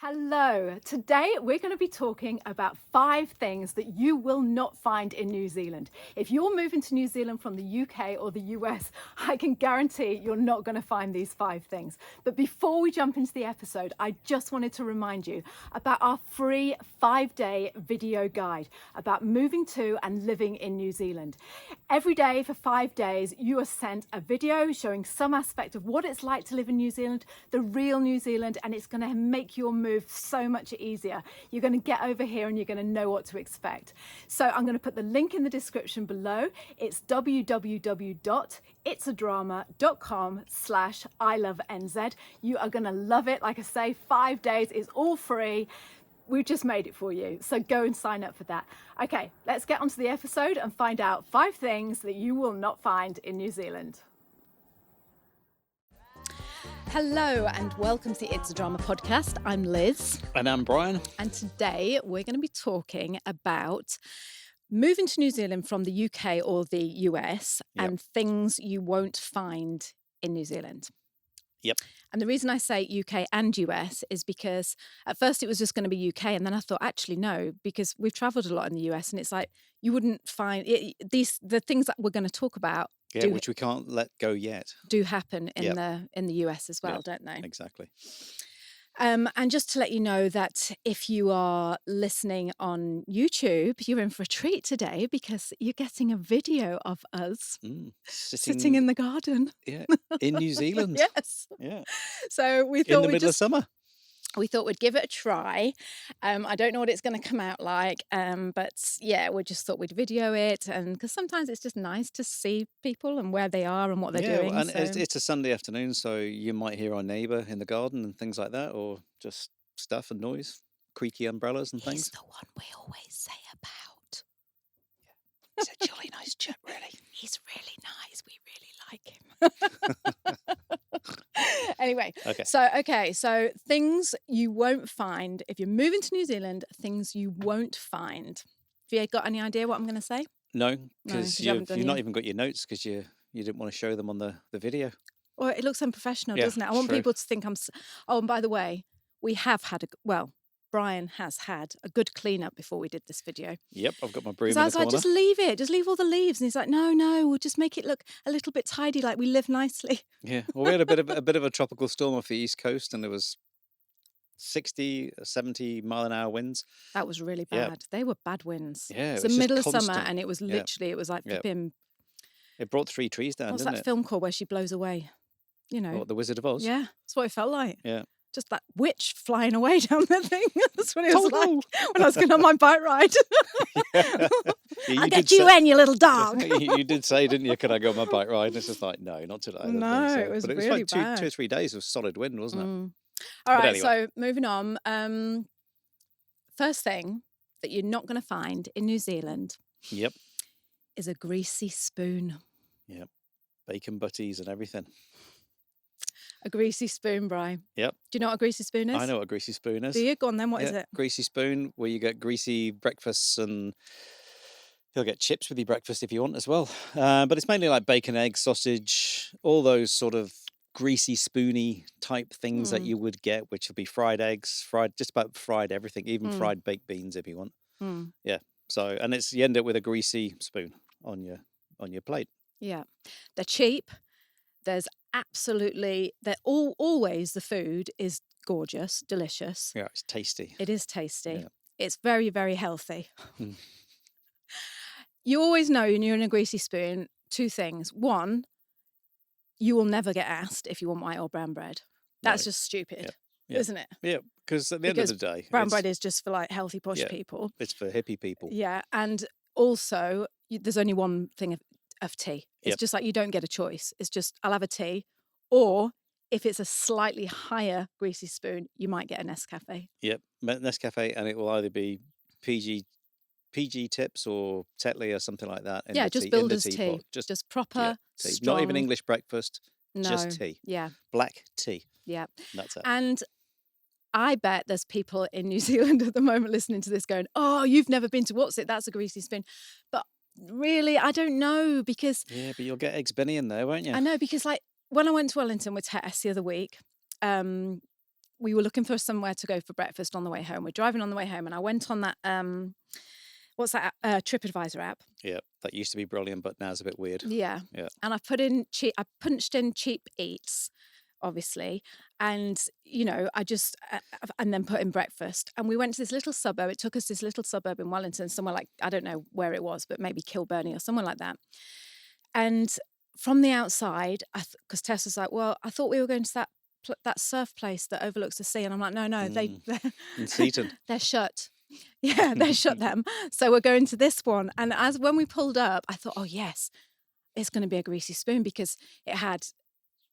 Hello. Today we're going to be talking about 5 things that you will not find in New Zealand. If you're moving to New Zealand from the UK or the US, I can guarantee you're not going to find these 5 things. But before we jump into the episode, I just wanted to remind you about our free 5-day video guide about moving to and living in New Zealand. Every day for 5 days, you are sent a video showing some aspect of what it's like to live in New Zealand, the real New Zealand, and it's going to make your move so much easier. You're going to get over here and you're going to know what to expect. So I'm going to put the link in the description below. It's www.itsadrama.com/ILoveNZ. You are going to love it. Like I say, 5 days is all free. We've just made it for you. So go and sign up for that. Okay, let's get onto the episode and find out 5 things that you will not find in New Zealand. Hello and welcome to the It's a Drama podcast. I'm Liz. And I'm Brian. And today we're going to be talking about moving to New Zealand from the UK or the US and things you won't find in New Zealand. Yep. And the reason I say UK and US is because at first it was just going to be UK, and then I thought, actually, no, because we've travelled a lot in the US, and it's like you wouldn't find the things that we're going to talk about. Which we can't let go yet. Do happen in the US as well, don't they? Exactly. And just to let you know that if you are listening on YouTube, you're in for a treat today because you're getting a video of us sitting in the garden. Yeah, in New Zealand. Yes. Yeah. So we thought in the middle of summer. We thought we'd give it a try. I don't know what it's going to come out like, but yeah, we just thought we'd video it, and because sometimes it's just nice to see people and where they are and what they're doing. And it's a Sunday afternoon, so you might hear our neighbour in the garden and things like that, or just stuff and noise, creaky umbrellas and things. He's the one we always say about. Yeah. He's a jolly nice chap, really. He's really nice. We really like him. Anyway, so things you won't find if you're moving to New Zealand, things you won't find. Have you got any idea what I'm going to say? No, because you've not even got your notes because you didn't want to show them on the video. Well, it looks unprofessional, doesn't it? I want people to think I'm... Oh, and by the way, we have had Brian has had a good clean-up before we did this video. Yep, I've got my broom in the corner. I was like, just leave it. Just leave all the leaves. And he's like, no, we'll just make it look a little bit tidy, like we live nicely. Yeah, well, we had a bit of a tropical storm off the East Coast, and there was 60, 70 mile-an-hour winds. That was really bad. Yeah. They were bad winds. Yeah, it was the middle of summer, and it was literally, it was like flipping... It brought 3 trees down, What's didn't that film called where she blows away? You know. What, The Wizard of Oz? Yeah, that's what it felt like. Yeah. Just that witch flying away down the thing. That's what it was like when I was going on my bike ride. I'll get you in, you little dog. You did say, didn't you, could I go on my bike ride? And it's just like, no, not today. No, so. It was really like bad. 2 or 3 days of solid wind, wasn't it? All right, anyway. So moving on. First thing that you're not going to find in New Zealand is a greasy spoon. Yep. Bacon butties and everything. A greasy spoon, Bri. Yep. Do you know what a greasy spoon is? I know what a greasy spoon is. Do you? Go on then, what is it? Greasy spoon, where you get greasy breakfasts, and you'll get chips with your breakfast if you want as well. But it's mainly like bacon, egg, sausage, all those sort of greasy, spoony type things that you would get, which will be fried eggs, just about fried everything, even fried baked beans if you want. Yeah. So, and you end up with a greasy spoon on your plate. Yeah. They're cheap. There's always the food is gorgeous, delicious. Yeah, it's tasty. It is tasty. Yeah. It's very, very healthy. You always know when you're in a greasy spoon, 2 things. 1, you will never get asked if you want white or brown bread. That's just stupid, isn't it? Yeah, because at the end of the day... brown bread is just for like healthy, posh people. It's for hippie people. Yeah, and also there's only one thing of tea. It's just like you don't get a choice. It's just, I'll have a tea. Or if it's a slightly higher greasy spoon, you might get a Nescafe. Yep, Nescafe, and it will either be PG tips or Tetley or something like that. Just builder's tea. Just proper, tea. Strong. Not even English breakfast, no. Just tea. Yeah. Black tea. Yeah. That's it. And I bet there's people in New Zealand at the moment listening to this going, oh, you've never been to what's it? That's a greasy spoon. But really, I don't know because... Yeah, but you'll get eggs Benny in there, won't you? I know, because like when I went to Wellington with Tess the other week, we were looking for somewhere to go for breakfast on the way home. We're driving on the way home, and I went on that what's that TripAdvisor app? Yeah, that used to be brilliant, but now it's a bit weird. Yeah. Yeah. And I punched in cheap eats, obviously, and and then put in breakfast. And we went to this little suburb. It took us this little suburb in Wellington, somewhere like, I don't know where it was, but maybe Kilburney or somewhere like that. And from the outside, because Tess was like, well, I thought we were going to that surf place that overlooks the sea. And I'm like, no, In Seaton. they're shut. Yeah, they shut them. So we're going to this one. And when we pulled up, I thought, oh, yes, it's going to be a greasy spoon, because it had,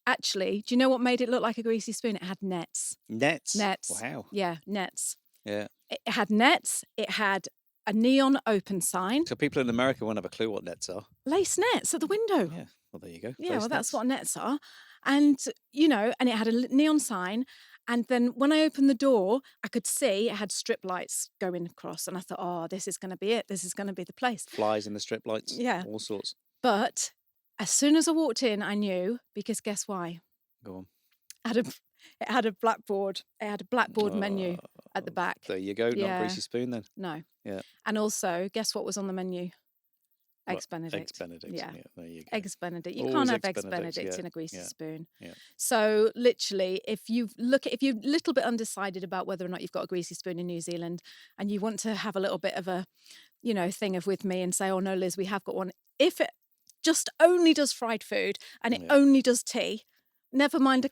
actually, do you know what made it look like a greasy spoon? It had nets. Nets? Nets. Wow. Yeah, nets. Yeah. It had nets. It had a neon open sign. So people in America won't have a clue what nets are. Lace nets at the window. Yeah. Well, there you go. Yeah, Lace well, that's nets. what nets are. And, and it had a neon sign. And then when I opened the door, I could see it had strip lights going across. And I thought, oh, this is going to be it. This is going to be the place. Flies in the strip lights. Yeah. All sorts. But as soon as I walked in, I knew, because guess why? Go on. It had a blackboard. It had a blackboard menu at the back. There you go. Yeah. Not greasy spoon then. No. Yeah. And also, guess what was on the menu? Eggs Benedict. Eggs Benedict. Yeah. There you go. Eggs Benedict. You Always can't have Eggs Eggs Benedict, Benedict yeah, in a greasy yeah, spoon. yeah. So literally, if you're a little bit undecided about whether or not you've got a greasy spoon in New Zealand, and you want to have a little bit of a, thing of with me and say, oh no, Liz, we have got one. If it just only does fried food and it only does tea, never mind a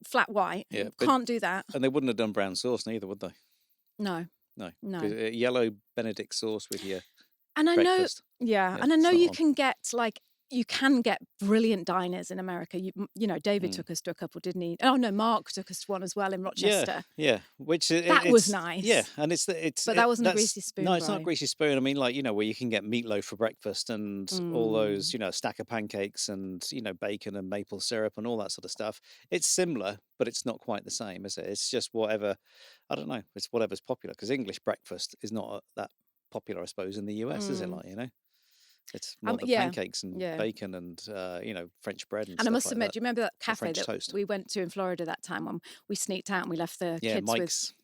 flat white. Yeah, can't do that. And they wouldn't have done brown sauce neither, would they? No. No. No. Yellow Benedict sauce with your And I breakfast. know, yeah, and I know you can get brilliant diners in America. David took us to a couple, didn't he? Oh no, Mark took us to one as well in Rochester. Yeah. Which that was nice. Yeah, and but that wasn't a greasy spoon. No, it's not a greasy spoon. I mean, like where you can get meatloaf for breakfast and all those, a stack of pancakes and bacon and maple syrup and all that sort of stuff. It's similar, but it's not quite the same, is it? It's just whatever. I don't know. It's whatever's popular, because English breakfast is not that popular, I suppose, in the US, is it? It's more the pancakes and bacon and French bread and stuff I must like admit, that. do you remember that cafe French that toast. we went to in Florida that time when we sneaked out and we left the kids Mike's.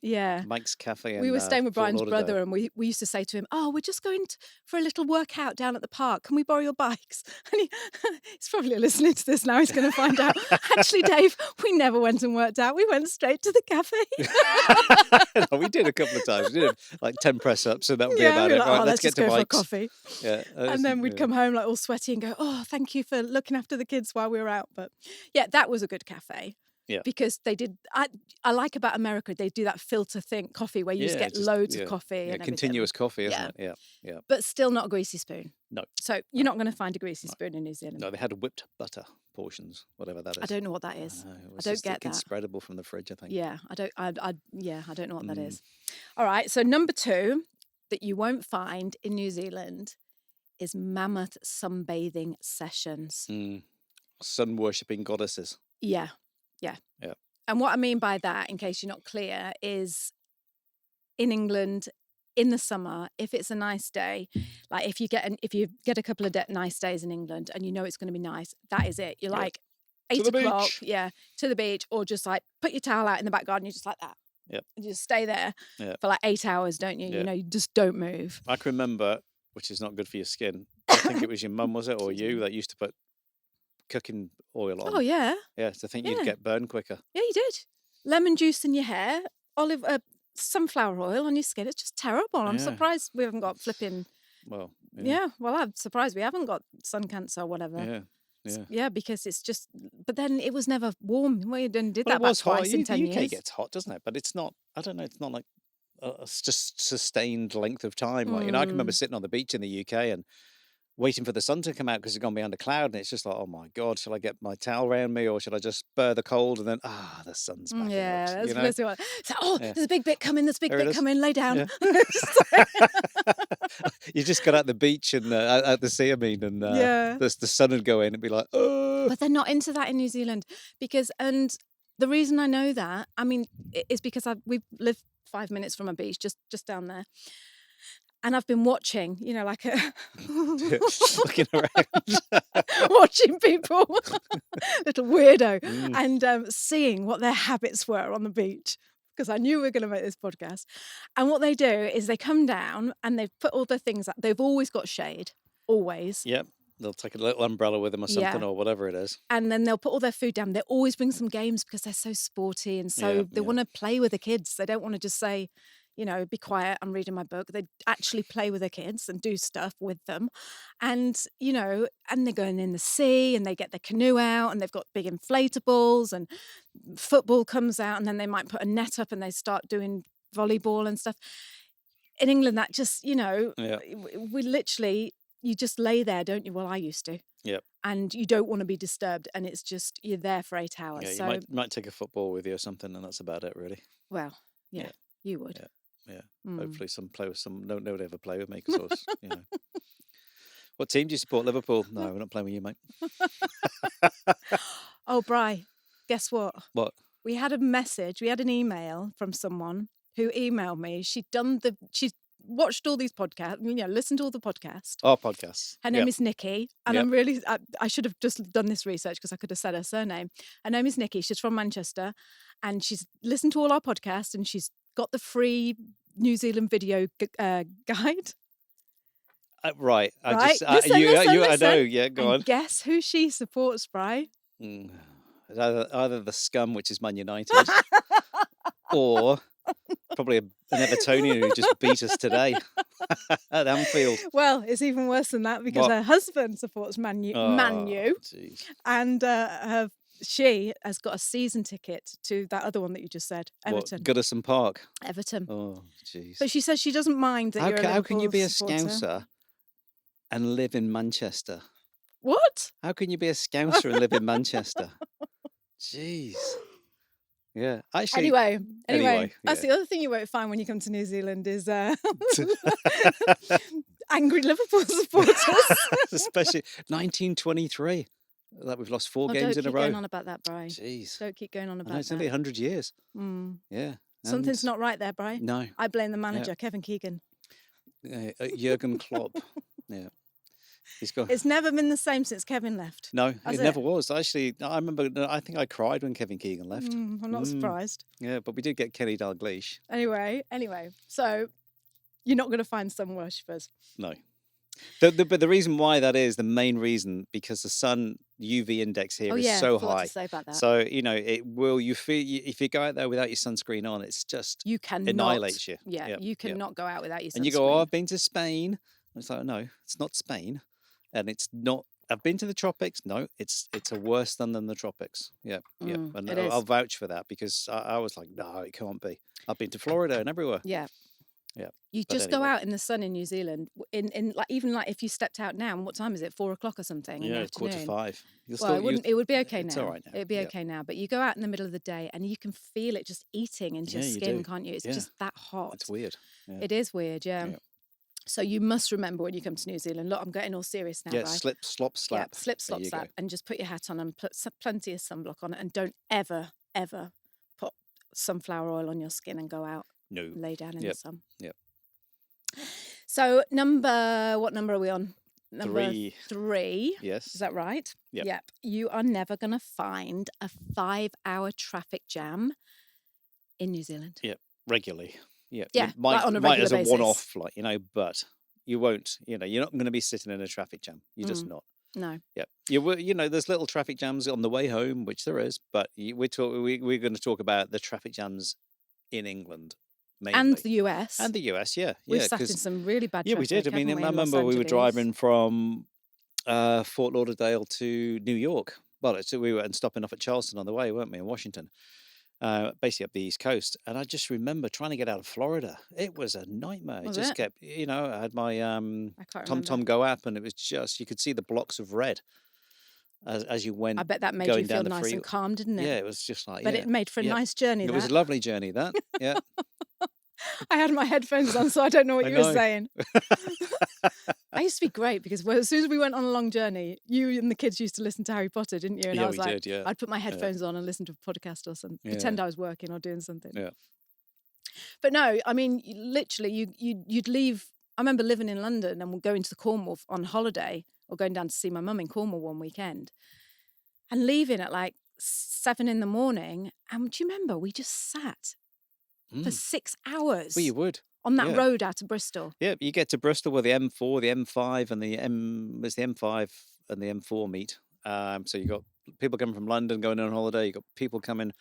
Mike's Cafe. We were staying with Brian's Fort brother, Lauderdale. and we used to say to him, oh, we're just going for a little workout down at the park. Can we borrow your bikes? And he's probably listening to this now. He's going to find out. Actually, Dave, we never went and worked out. We went straight to the cafe. No, we did a couple of times. We did like 10 press ups, and that would be about it. Like, Right, let's get just to go for a Mike's. coffee. Yeah, and then we'd come home like all sweaty and go, oh, thank you for looking after the kids while we were out. But yeah, that was a good cafe. Yeah. Because they did, I like about America, they do that filter coffee where you just get loads of coffee. And continuous coffee, isn't it? Yeah. But still not a greasy spoon. No. So you're not going to find a greasy spoon in New Zealand. No, they had whipped butter portions, whatever that is. I don't know what that is. I don't get that. It's spreadable from the fridge, I think. Yeah, I don't know what that is. All right, so number 2 that you won't find in New Zealand is mammoth sunbathing sessions. Sun worshipping goddesses. Yeah. And what I mean by that, in case you're not clear, is in England in the summer, if it's a nice day, like if you get a couple of nice days in England and you know it's going to be nice, that is it. You're like 8 o'clock, to the beach, or just like put your towel out in the back garden. You're just like that. Yep. You just stay there for like 8 hours, don't you? You just don't move. I can remember, which is not good for your skin. I think it was your mum, was it, or you, that used to put cooking oil on. Oh yeah. Yeah, to think you'd get burned quicker. Yeah, you did. Lemon juice in your hair, sunflower oil on your skin. It's just terrible. I'm surprised we haven't got flipping. Well. Well, I'm surprised we haven't got sun cancer or whatever. Yeah, because it's just. But then it was never warm. We did that about twice in 10 years. The UK gets hot, doesn't it? But it's not. I don't know. It's not like a just sustained length of time. Like, I can remember sitting on the beach in the UK and waiting for the sun to come out because it's gone behind a cloud, and it's just like, oh my God, shall I get my towel around me, or should I just bear the cold? And then the sun's back. That's basically what. So, there's a big bit coming. There's a big bit coming. Lay down. Yeah. You just got out the beach and at the sea, and the sun would go in and be like, oh. But they're not into that in New Zealand and the reason I know that, I mean, is because we live 5 minutes from a beach, just down there. And I've been watching, like Looking around. watching people, little weirdo, Mm. and seeing what their habits were on the beach. Because I knew we were going to make this podcast. And what they do is they come down and they've put all their things up. They've always got shade, always. Yep. They'll take a little umbrella with them or something, Yeah. or whatever it is. And then they'll put all their food down. They always bring some games because they're so sporty and so Yeah, they yeah. want to play with the kids. They don't want to just say, be quiet, I'm reading my book. They actually play with their kids and do stuff with them. And, and they're going in the sea and they get their canoe out and they've got big inflatables and football comes out and then they might put a net up and they start doing volleyball and stuff. In England, that just, Yeah. we literally, you just lay there, don't you? Well, I used to. Yep. And you don't want to be disturbed and it's just, you're there for 8 hours. Yeah, you So, might take a football with you or something, and that's about it, really. well, yeah, Yeah. you would. Yeah. Yeah. Mm. Hopefully play with some. No one ever play with me because I was, What team do you support? Liverpool? No, we're not playing with you, mate. Oh, Bri, guess what? What? We had an email from someone who emailed me. She'd watched all these podcasts, listened to all the podcasts. Our podcasts. Her name is Nikki, and Yep. I should have just done this research because I could have said her surname. Her name is Nikki. She's from Manchester, and she's listened to all our podcasts, and she's got the free New Zealand video guide. Right. I Right? just. Listen, I know. listen. Yeah. Go And on. guess who she supports, Bri? It's either the scum, which is Man United, or probably an Evertonian who just beat us today at Anfield. Well, it's even worse than that because What? her husband supports Man U, Jeez. and she has got a season ticket to that other one that you just said, Everton. What? Goodison Park. Everton. Oh, jeez. But she says she doesn't mind that you're a How can you be a Liverpool supporter. Scouser and live in Manchester? What? How can you be a Scouser and live in Manchester? Jeez. Yeah. Actually. Anyway, that's yeah. the other thing you won't find when you come to New Zealand is angry Liverpool supporters. Especially 1923. Like we've lost four games don't in a keep row. going on about that, Bri. Jeez. Don't keep going on I about know, it's that. only 100 years. Mm. Yeah. Something's not right there, Bri. No. I blame the manager, Kevin Keegan. Jurgen Klopp. Yeah. He's got. It's never been the same since Kevin left. No, Has it never was. Actually, I remember. I think I cried when Kevin Keegan left. I'm not surprised. Yeah, but we did get Kenny Dalglish. Anyway, so you're not going to find some worshippers. No. But the reason why that is, the main reason, because the sun UV index here is so high. To say about that. So, it will, if you go out there without your sunscreen on, it's just You cannot annihilates you. Yeah, you cannot go out without your sunscreen. And you go, oh, I've been to Spain. And it's like, no, it's not Spain. And it's not, I've been to the tropics. No, it's a worse than the tropics. Yeah, yeah. And it is. I'll vouch for that because I was like, no, it can't be. I've been to Florida and everywhere. Yeah. Yeah. You But just go anyway. out in the sun in New Zealand, in like even like if you stepped out now, and what time is it? 4 o'clock or something? in the Yeah, it's quarter to afternoon? 5. Well, it would be okay it's now. all right now. It'd be Yeah. okay now. But you go out in the middle of the day and you can feel it just eating into your Yeah, you skin, do. can't you? It's Yeah. just that hot. It's weird. Yeah. It is weird, yeah. Yeah. So you must remember when you come to New Zealand. Look, I'm getting all serious now, Yeah, right? slip, slop, slap. Yeah, slip, There slop, you slap, go. and just put your hat on and put plenty of sunblock on it, and don't ever, ever put sunflower oil on your skin and go out No. and lay down in Yep. the sun. Yep. So what number are we on? Number 3. 3. Yes. Is that right? Yep. You are never going to find a 5-hour traffic jam in New Zealand. Regularly. Yeah. Yeah, You might, like on a might as regular a one-off, basis. but you won't, you're not going to be sitting in a traffic jam. You're just not. No. Yeah. There's little traffic jams on the way home, which there is, but we're going to talk about the traffic jams in England mainly. And the US. And the US, yeah. We've yeah, sat in 'cause- some really bad Yeah, traffic. we did. I mean, haven't we, I in Los remember we were Angeles? driving from Fort Lauderdale to New York. Well, we were stopping off at Charleston on the way, weren't we, in Washington? Basically up the East Coast. And I just remember trying to get out of Florida. It was a nightmare. Was it just it? kept, I had my I can't TomTom remember. Go app, and it was just, you could see the blocks of red as you went. I bet that made going you feel down the nice freeway. and calm, didn't it? Yeah, it was just like, But yeah. it made for a yeah. nice journey, It was a lovely journey, that. Yeah. I had my headphones on, so I don't know what I you were know. saying. I used to be great because as soon as we went on a long journey, you and the kids used to listen to Harry Potter, didn't you? And Yeah, I was we like, did, yeah. I'd put my headphones on and listen to a podcast or something, Yeah. pretend I was working or doing something. Yeah. But no, I mean, literally, you'd leave I remember living in London and going to Cornwall on holiday, or going down to see my mum in Cornwall one weekend, and leaving at like 7 in the morning. And do you remember we just sat for 6 hours Well, you would. on that Yeah. road out of Bristol? Yeah, you get to Bristol where the M4, the M5, and the M5 and the M4 meet. So you got people coming from London going on holiday. You got people coming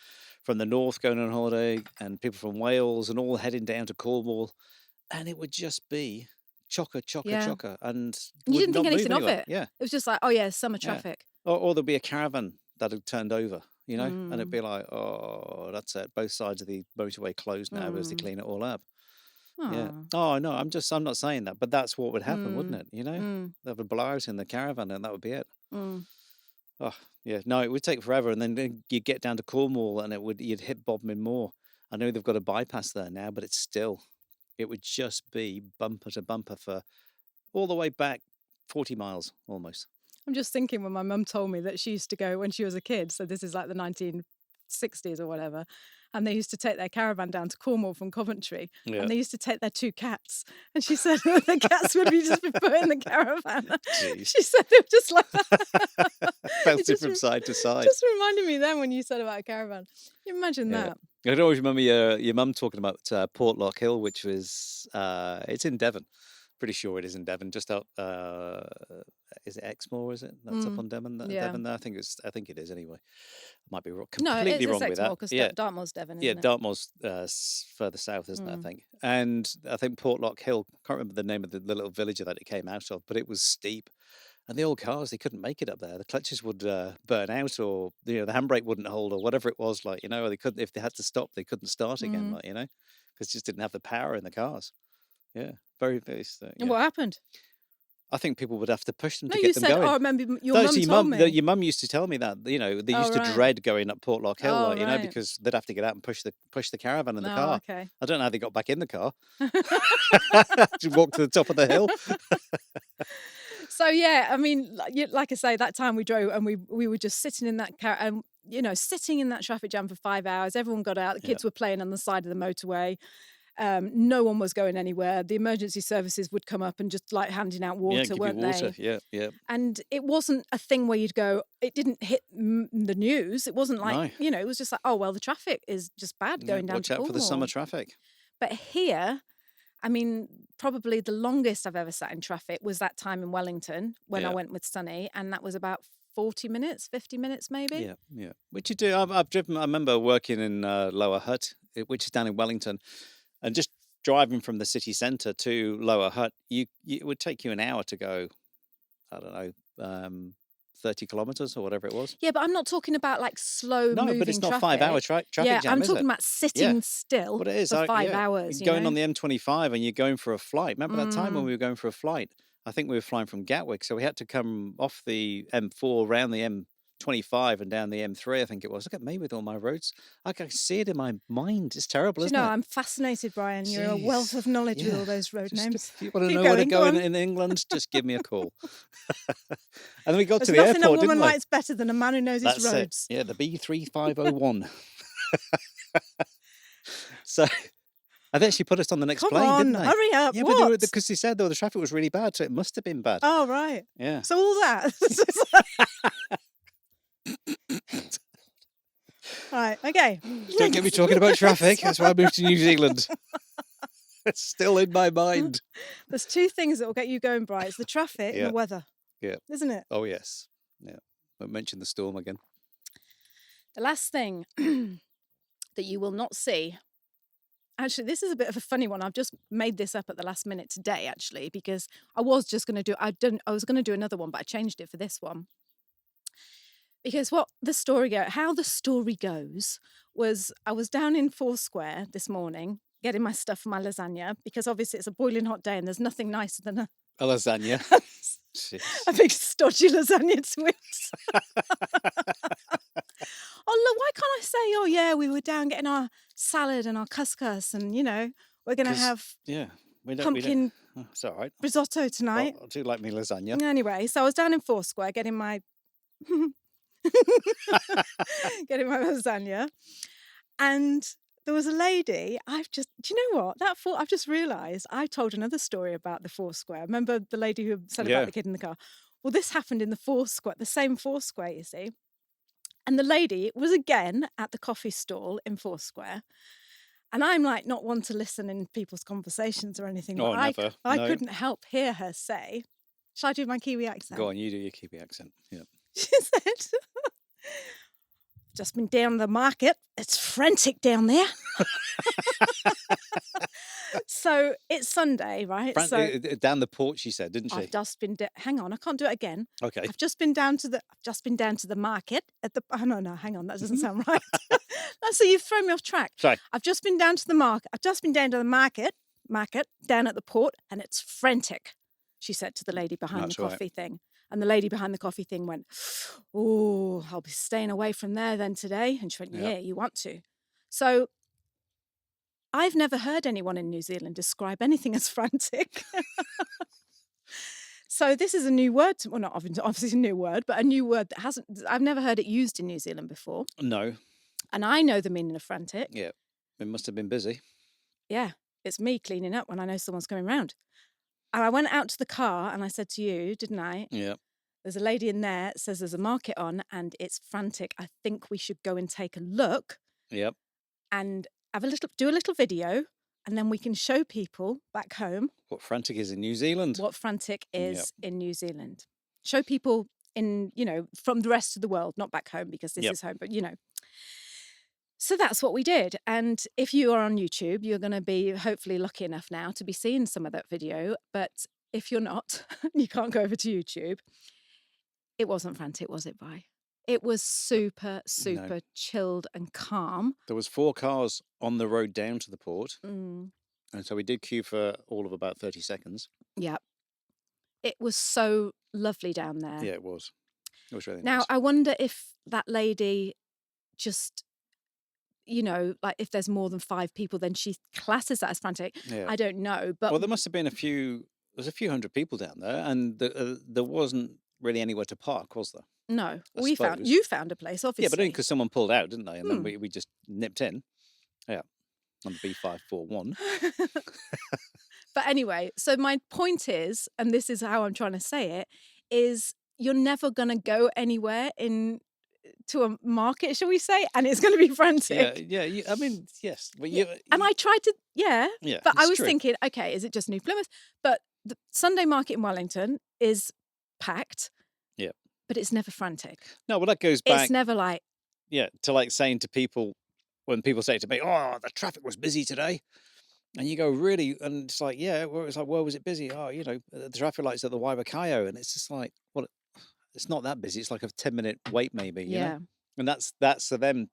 from the north going on holiday, and people from Wales, and all heading down to Cornwall. And it would just be chocker, Yeah. chocker, and You would didn't think not move anything of anywhere. it. Yeah, It was just like, oh yeah, summer Yeah. traffic. or there'd be a caravan that had turned over, and it'd be like, oh, that's it. Both sides of the motorway closed now as they clean it all up. Yeah. Aw. Oh no, I'm not saying that, but that's what would happen, wouldn't it? Mm. They would blow out in the caravan, and that would be it. Mm. Oh yeah, no, it would take forever, and then you get down to Cornwall, and you'd hit Bodmin Moor. I know they've got a bypass there now, but it would just be bumper to bumper for all the way back 40 miles almost. I'm just thinking when my mum told me that she used to go when she was a kid, so this is like the 1960s or whatever, and they used to take their caravan down to Cornwall from Coventry, Yeah. and they used to take their 2 cats, and she said the cats would be just be put in the caravan. Jeez. She said they were just like that. Bouncing just from side to side. Just reminded me then when you said about a caravan. You imagine Yeah. that. I can always remember your mum talking about Portlock Hill, which was it's in Devon. Pretty sure it is in Devon, just up. Is it Exmoor? Is it? That's up on Devon. Yeah. Devon there. I think it is anyway. I might be wrong, No, completely it's wrong with Exmoor that. because Yeah, Dartmoor's Devon, yeah. isn't it? Dartmoor's further south, isn't it? I think. And I think Portlock Hill. Can't remember the name of the little village that it came out of, but it was steep. And the old cars, they couldn't make it up there. The clutches would burn out, or the handbrake wouldn't hold, or whatever it was. Like or they couldn't. If they had to stop, they couldn't start again. Like because just didn't have the power in the cars. Yeah, very. And what happened? I think people would have to push them No, to you get them said, going. oh, I remember your mum told me. Your mum used to tell me that they used to right. dread going up Portlock Hill, Oh, like, right. because they'd have to get out and push the caravan in the Oh, car. okay. I don't know how they got back in the car. Just walk to the top of the hill. So yeah, I mean, like I say, that time we drove and we were just sitting in that car and sitting in that traffic jam for 5 hours. Everyone got out. The kids were playing on the side of the motorway. No one was going anywhere. The emergency services would come up and just like handing out water, give weren't you water. they? Yeah. And it wasn't a thing where you'd go. It didn't hit the news. It wasn't like it was just like, oh well, the traffic is just bad going down watch to out for the Cornwall. summer traffic. But here, I mean, probably the longest I've ever sat in traffic was that time in Wellington when I went with Sunny, and that was about 40 minutes, 50 minutes maybe. Yeah. Which you do. I've driven. I remember working in Lower Hutt, which is down in Wellington, and just driving from the city centre to Lower Hutt, it would take you an hour to go. I don't know. 30 kilometres or whatever it was. Yeah, but I'm not talking about like slow moving No, but it's not traffic. 5 hour traffic yeah, jam, I'm is talking it? about sitting still But it is, for 5 hours. Going on the M25 and you're going for a flight. Remember that time when we were going for a flight? I think we were flying from Gatwick, so we had to come off the M4, around the M25 and down the M3, I think it was. Look at me with all my roads. I can see it in my mind. It's terrible, isn't it? I'm fascinated, Brian. You're a wealth of knowledge with all those road names. If you want to know Keep where to going, go in England, just give me a call. And then we got There's to the nothing airport, a woman didn't we? likes better than a man who knows his roads. Yeah, the B3501. So I think she put us on the next Come plane, on, didn't they? hurry up. Yeah, what? but because they said the traffic was really bad, so it must have been bad. Oh, right. Yeah. So all that. Right, okay. Don't get me talking about traffic. That's why I moved to New Zealand. It's still in my mind. There's 2 things that will get you going, Brian. It's the traffic and the weather. Yeah. Isn't it? Oh, yes. Yeah. Won't mention the storm again. The last thing that you will not see. Actually, this is a bit of a funny one. I've just made this up at the last minute today, actually, because I was just going to do. I was going to do another one, but I changed it for this one. Because how the story goes was I was down in Foursquare this morning getting my stuff for my lasagna, because obviously it's a boiling hot day and there's nothing nicer than a lasagna. a big stodgy lasagna twist. Oh, look, why can't I say, oh, yeah, we were down getting our salad and our couscous and, we're going to have pumpkin it's all right. risotto tonight. I do like me lasagna. Anyway, so I was down in Foursquare getting my lasagna. And there was a lady. Do you know what? I've just realised I told another story about the Foursquare. Remember the lady who said Yeah. about the kid in the car? Well, this happened in the Foursquare, the same Foursquare, you see. And the lady was again at the coffee stall in Foursquare. And I'm like not one to listen in people's conversations or anything, Oh, but never. I No. couldn't help hear her say, shall I do my Kiwi accent? Go on, you do your Kiwi accent. Yeah. She said, just been down the market. It's frantic down there. So it's Sunday, right? So Down the porch, she said, didn't she? I've just been. Hang on, I can't do it again. Okay. I've just been down to the market at the. Oh, no, hang on, that doesn't sound right. So you've thrown me off track. Sorry. I've just been down to the market. I've just been down to the market down at the port, and it's frantic. She said to the lady behind That's the right. coffee thing, and the lady behind the coffee thing went, "Oh, I'll be staying away from there then today." And she went, "Yeah, you want to." So I've never heard anyone in New Zealand describe anything as frantic. So this is a new word. Well, not obviously a new word, but a new word that I've never heard it used in New Zealand before. No. And I know the meaning of frantic. Yeah. It must have been busy. Yeah, it's me cleaning up when I know someone's coming round. And I went out to the car and I said to you, didn't I? Yeah. There's a lady in there that says there's a market on and it's frantic. I think we should go and take a look Yep. and do a little video, and then we can show people back home What frantic is in New Zealand. what frantic is Yep. in New Zealand. Show people from the rest of the world, not back home because this Yep. is home, but So that's what we did. And if you are on YouTube, you're going to be hopefully lucky enough now to be seeing some of that video. But if you're not, you can't go over to YouTube. It wasn't frantic, was it, Vi? It was super, super chilled and calm. There was 4 cars on the road down to the port. Mm. And so we did queue for all of about 30 seconds. Yeah. It was so lovely down there. Yeah, it was. It was really Now, nice. I wonder if that lady just, like if there's more than 5 people, then she classes that as frantic. Yeah. I don't know. But Well, there must have been there's a few hundred people down there, and there wasn't really anywhere to park, was there? no, I you found a place, obviously. Yeah, but only because someone pulled out, didn't they? And then we just nipped in. Yeah, on the B541. But anyway, so my point is, and this is how I'm trying to say it, is you're never going to go anywhere to a market, shall we say, and it's going to be frantic. Yeah. I mean, yes, but And I tried to, yeah, but I it's was true. thinking, okay, is it just New Plymouth? But the Sunday market in Wellington is packed. Yeah. But it's never frantic. No, well, that goes back. It's never like, to like saying to people, when people say to me, "Oh, the traffic was busy today," and you go, "Really?" And it's like, "Yeah." Well, it's like, "Well, was it busy?" "Oh, the traffic lights at the Waiwakaio," and it's just like, well, it's not that busy. It's like a 10-minute wait, maybe. You know? And that's for them.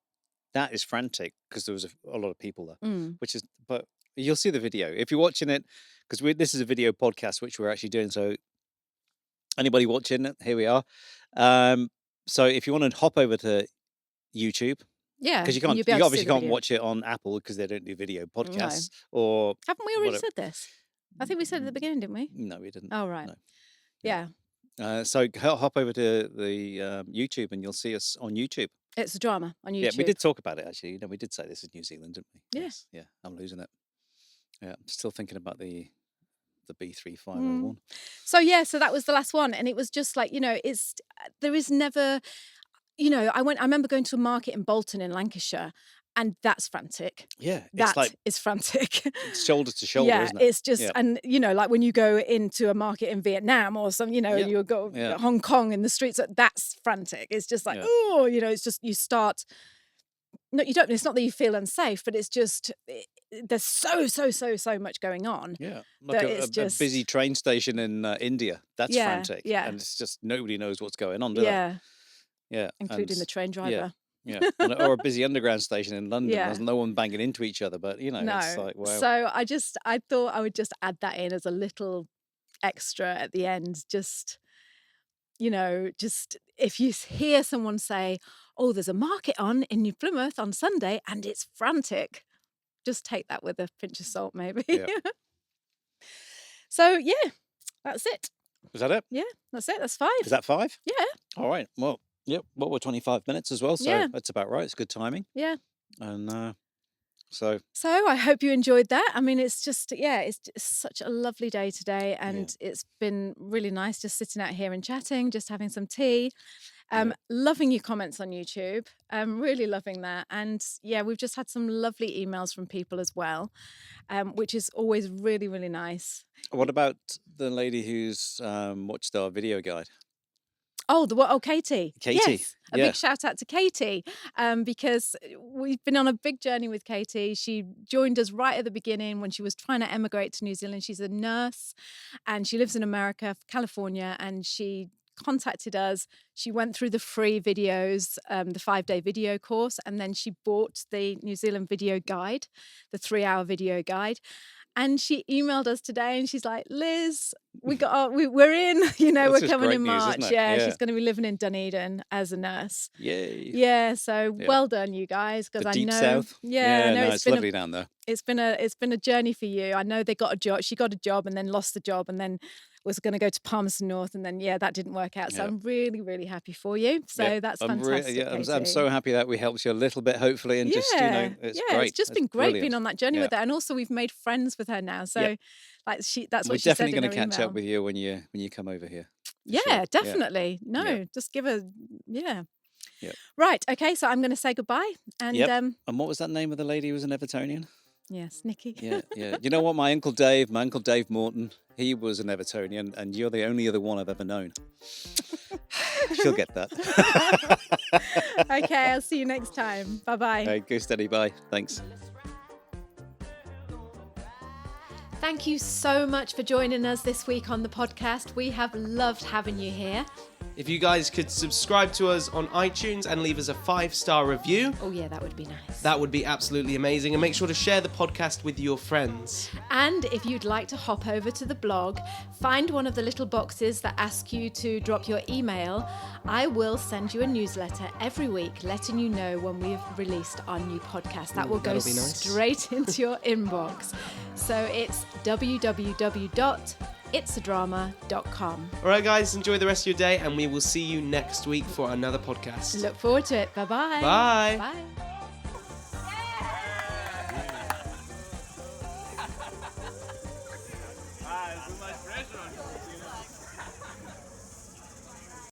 That is frantic because there was a lot of people there, which is. But you'll see the video if you're watching it, because this is a video podcast which we're actually doing. So anybody watching it, here we are. So if you want to hop over to YouTube. yeah. Because you obviously can't watch it on Apple because they don't do video podcasts. Or haven't we already whatever. said this? I think we said it at the beginning, didn't we? No, we didn't. Oh, right. No. Yeah. So hop over to the YouTube and you'll see us on YouTube. It's a drama on YouTube. Yeah, we did talk about it actually. We did say this is New Zealand, didn't we? Yeah. Yes. Yeah, I'm losing it. Yeah, I'm still thinking about the B3501. So that was the last one, and it was just like there is never, I remember going to a market in Bolton in Lancashire, and that's frantic. Yeah, That is frantic. Shoulder to shoulder, yeah, isn't it? it's just, and like when you go into a market in Vietnam or some, you go Hong Kong in the streets, that's frantic. It's just like, it's just you start. No, you don't. It's not that you feel unsafe, but it's just there's so much going on. Yeah, like a busy train station in India. That's frantic. Yeah, and it's just nobody knows what's going on, do they? Yeah, including the train driver. Yeah, or a busy underground station in London. There's no one banging into each other, but no. it's like, wow. So I thought I would just add that in as a little extra at the end. Just if you hear someone say, "Oh, there's a market on in New Plymouth on Sunday and it's frantic," just take that with a pinch of salt, maybe. Yeah. So that's it. Is that it? Yeah, that's it. That's 5. Is that 5? Yeah. All right. Well, yep. Well, we're 25 minutes as well, so that's about right. It's good timing. Yeah. And So I hope you enjoyed that. I mean, it's just such a lovely day today, and it's been really nice just sitting out here and chatting, just having some tea. Loving your comments on YouTube. Really loving that. And we've just had some lovely emails from people as well, which is always really, really nice. what about the lady who's watched our video guide? Katie. Katie, Yes, a big shout out to Katie, because we've been on a big journey with Katie. She joined us right at the beginning when she was trying to emigrate to New Zealand. She's a nurse and she lives in America, California, and she contacted us. She went through the free videos, the 5-day video course, and then she bought the New Zealand video guide, the 3-hour video guide. And she emailed us today and she's like, Liz, we're in, we're coming in March. She's going to be living in Dunedin as a nurse. Yay. Yeah, so well done, you guys, because I Deep know. South. Yeah, I know it's lovely down there. It's been a journey for you. I know they got a job. She got a job and then lost the job and then was going to go to Palmerston North, and then that didn't work out. So I'm really, really happy for you. So that's fantastic. I'm so happy that we helped you a little bit, hopefully, and it's great. It's just been great being on that journey with her, and also we've made friends with her now. So that's what she said. We're definitely going to catch up with you when you come over here. Yeah, definitely. Just give her Right. Okay. So I'm going to say goodbye. And and what was that name of the lady who was an Evertonian? Yes, Nikki. Yeah. You know what? My uncle Dave Morton, he was an Evertonian, and you're the only other one I've ever known. She'll get that. Okay, I'll see you next time. Bye-bye. Hey, go steady. Bye. Thanks. Thank you so much for joining us this week on the podcast. We have loved having you here. If you guys could subscribe to us on iTunes and leave us a 5-star review. Oh yeah, that would be nice. That would be absolutely amazing. And make sure to share the podcast with your friends. And if you'd like to hop over to the blog, find one of the little boxes that ask you to drop your email. I will send you a newsletter every week letting you know when we've released our new podcast. That will go straight into your inbox. So it's www.itsadrama.com. All right, guys, enjoy the rest of your day, and we will see you next week for another podcast. Look forward to it. Bye-bye. Bye. Bye. Too much pressure on you.